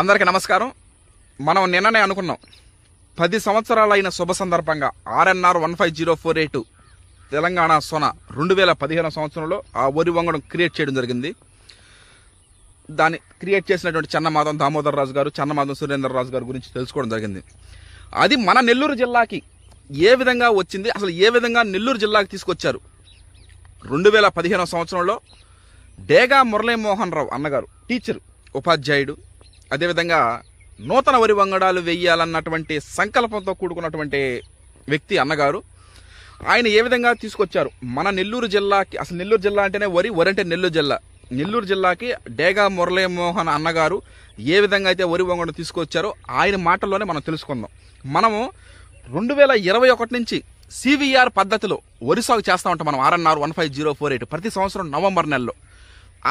అందరికీ నమస్కారం. మనం నిన్ననే అనుకున్నాం 10 సంవత్సరాలైన శుభ సందర్భంగా RNR 15048 తెలంగాణ సోన 2015 సంవత్సరంలో ఆ వరి వంగడం క్రియేట్ చేయడం జరిగింది. దాన్ని క్రియేట్ చేసినటువంటి చెన్నమాధం దామోదర్ రాజు గారు, చెన్నమాధం సురేందర్ రాజు గారి గురించి తెలుసుకోవడం జరిగింది. అది మన నెల్లూరు జిల్లాకి ఏ విధంగా వచ్చింది, అసలు ఏ విధంగా నెల్లూరు జిల్లాకి తీసుకొచ్చారు. 2015 సంవత్సరంలో డేగా మురళీమోహన్ రావు అన్నగారు టీచర్, ఉపాధ్యాయుడు, అదేవిధంగా నూతన వరి వంగడాలు వెయ్యాలన్నటువంటి సంకల్పంతో కూడుకున్నటువంటి వ్యక్తి అన్నగారు. ఆయన ఏ విధంగా తీసుకొచ్చారు మన నెల్లూరు జిల్లాకి. అసలు నెల్లూరు జిల్లా అంటేనే వరి అంటే నెల్లూరు జిల్లా. నెల్లూరు జిల్లాకి డేగా మురళీమోహన్ అన్నగారు ఏ విధంగా అయితే వరి వంగడం తీసుకొచ్చారో ఆయన మాటల్లోనే మనం తెలుసుకుందాం. మనము 2021 నుంచి CVR పద్ధతిలో వరి సాగు చేస్తూ ఉంటాం. మనం RNR 15048 ప్రతి సంవత్సరం నవంబర్ నెలలో.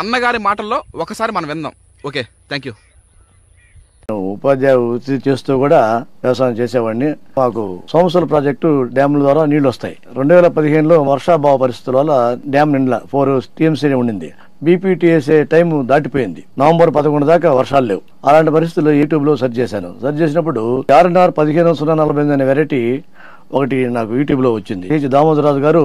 అన్నగారి మాటల్లో ఒకసారి మనం విందాం. Okay, thank you. ఉపాధ్యాయ వృత్తి చేస్తూ కూడా వ్యవసాయం చేసేవాడిని. మాకు సోమశిల ప్రాజెక్టు డ్యాముల ద్వారా నీళ్లు వస్తాయి. 2015లో వర్షాభావ పరిస్థితుల వల్ల డ్యామ్ నిండా 4 TMC ఉండింది. BPTSA టైం దాటిపోయింది. నవంబర్ 11 దాకా వర్షాలు లేవు. అలాంటి పరిస్థితుల్లో యూట్యూబ్ లో సెర్చ్ చేశాను. సెర్చ్ చేసినప్పుడు RNR 15048 అనే వెరైటీ ఒకటి నాకు యూట్యూబ్ లో వచ్చింది. దామోదర్ రాజు గారు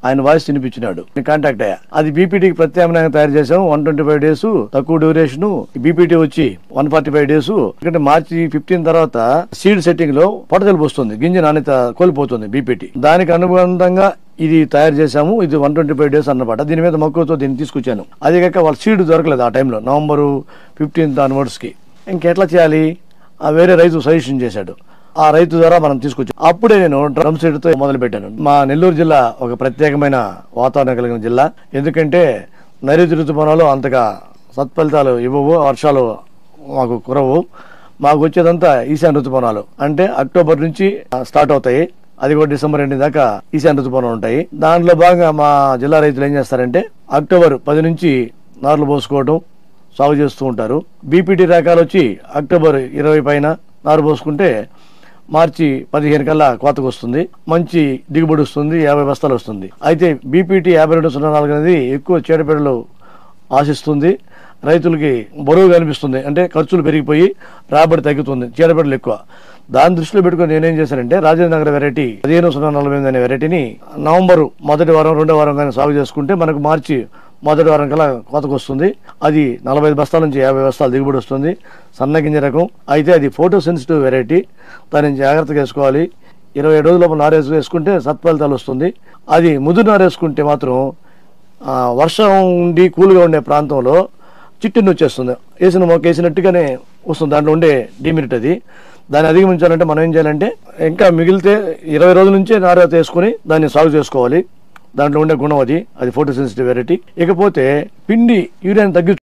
ఆయన వాయిస్ వినిపించినాడు. నేను కాంటాక్ట్ అయ్యా. అది బీపీటీకి ప్రత్యామ్నాయంగా తయారు చేసాం. 125 డేస్ తక్కువ డ్యూరేషన్. బీపీటీ వచ్చి 145 డేస్. ఎందుకంటే మార్చి 15 తర్వాత సీడ్ సెట్టింగ్ లో పొట్టతెలుపు వస్తుంది, గింజ నాణ్యత కోల్పోతుంది బీపీటీ. దానికి అనుబంధంగా ఇది తయారు చేశాము. ఇది 125 డేస్ అన్నమాట. దీని మీద మక్కువతో దీన్ని తీసుకొచ్చాను. అదే కాక వాళ్ళ సీడ్ దొరకలేదు ఆ టైంలో, నవంబర్ 15 ఆన్వర్డ్స్ కి. ఇంకెట్లా చేయాలి, వేరే రైతు సజెషన్ చేశాడు. ఆ రైతు ద్వారా మనం తీసుకొచ్చాం. అప్పుడే నేను డ్రమ్ సీడ్ తో మొదలు పెట్టాను. మా నెల్లూరు జిల్లా ఒక ప్రత్యేకమైన వాతావరణం కలిగిన జిల్లా. ఎందుకంటే నైరుతి ఋతుపవనాలు అంతగా సత్ఫలితాలు ఇవ్వవు, వర్షాలు మాకు కురవు. మాకు వచ్చేదంతా ఈశాన్య ఋతుపవనాలు. అంటే అక్టోబర్ నుంచి స్టార్ట్ అవుతాయి, అది కూడా డిసెంబర్ ఎండింగ్ దాకా ఈశాన్య ఋతుపవనాలు ఉంటాయి. దాంట్లో భాగంగా మా జిల్లా రైతులు ఏం చేస్తారంటే అక్టోబర్ 10 నుంచి నార్లు పోసుకోవడం, సాగు చేస్తూ ఉంటారు. బీపీటీ రకాలు వచ్చి అక్టోబర్ 20 పైన నారు పోసుకుంటే మార్చి 15 కల్లా కోతకు వస్తుంది. మంచి దిగుబడి వస్తుంది, 50 బస్తాలు వస్తుంది. అయితే బీపీటీ 5204 అనేది ఎక్కువ చీడపీడలు ఆశిస్తుంది, రైతులకి బరువు కనిపిస్తుంది. అంటే ఖర్చులు పెరిగిపోయి రాబడి తగ్గుతుంది, చీడపీడలు ఎక్కువ. దాన్ని దృష్టిలో పెట్టుకుని నేనేం చేశానంటే రాజేంద్ర నగర్ వెరైటీ 15048 అనే వెరైటీని నవంబర్ మొదటి వారం 2వ వారం కానీ సాగు చేసుకుంటే మనకు మార్చి మొదటి వారం కల్లా కోతకు వస్తుంది. అది 45 బస్తాల నుంచి 50 బస్తాలు దిగుబడి వస్తుంది. సన్నగింజ రకం. అయితే అది ఫోటో సెన్సిటివ్ వెరైటీ. దాన్ని జాగ్రత్తగా వేసుకోవాలి. 27 రోజుల లోపల నారేసు వేసుకుంటే సత్ఫలితాలు వస్తుంది. అది ముదురు నారేసుకుంటే మాత్రం వర్షం ఉండి కూల్గా ఉండే ప్రాంతంలో చిట్టుని వచ్చేస్తుంది. వేసిన మొక్క వేసినట్టుగానే వస్తుంది. దాంట్లో ఉండే డిమెరిట్ అది. దాన్ని అధిగమించాలంటే మనం ఏం చేయాలంటే ఇంకా మిగిలితే 20 రోజుల నుంచే నారేత వేసుకుని దాన్ని సాగు చేసుకోవాలి. దాంట్లో ఉండే గుణం అది ఫోటో సెన్సిటివ్ వెరైటీ. ఇకపోతే పిండి యూరియాని